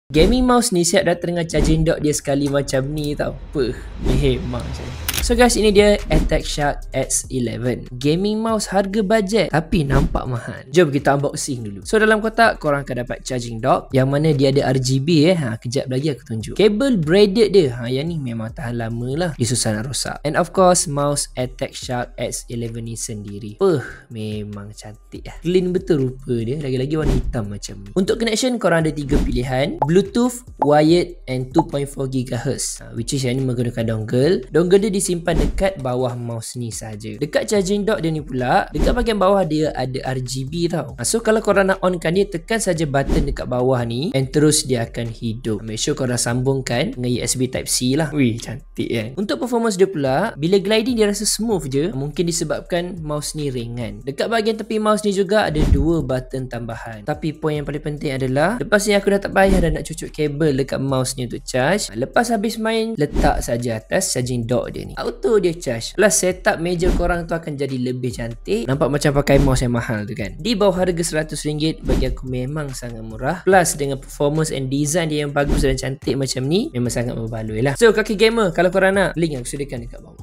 Gaming mouse ni siap datang dengan charging dock dia sekali macam ni tau. Memang je. So guys, ini dia Attack Shark X11. Gaming mouse harga bajet tapi nampak mahal. Jom kita unboxing dulu. So dalam kotak korang akan dapat charging dock yang mana dia ada RGB kejap lagi aku tunjuk. Kabel braided dia. Yang ni memang tahan lama lah. Dia susah nak rosak. And of course mouse Attack Shark X11 ni sendiri. Memang cantik lah. Clean betul rupa dia. Lagi-lagi warna hitam macam ni. Untuk connection korang ada 3 pilihan. Bluetooth, wired and 2.4 GHz. Which is yang ni menggunakan dongle. Dongle dia disimpan dekat bawah mouse ni saja. Dekat charging dock dia ni pula, dekat bahagian bawah dia ada RGB tau. So kalau korang nak onkan dia, tekan saja button dekat bawah ni and terus dia akan hidup. Make sure korang sambungkan dengan USB type C lah. Cantik kan. Untuk performance dia pula, bila gliding dia rasa smooth je. Mungkin disebabkan mouse ni ringan. Dekat bahagian tepi mouse ni juga ada 2 button tambahan. Tapi poin yang paling penting adalah, lepas ni aku dah tak payah dah nak cucuk kabel dekat mouse ni untuk charge. Lepas habis main, letak saja atas charging dock dia ni, auto dia charge. Plus setup meja korang tu akan jadi lebih cantik. Nampak macam pakai mouse yang mahal tu kan. Di bawah harga RM100 bagi aku memang sangat murah. Plus dengan performance and design dia yang bagus dan cantik macam ni, memang sangat berbaloi lah. So kaki gamer, kalau korang nak, link aku sediakan dekat bawah.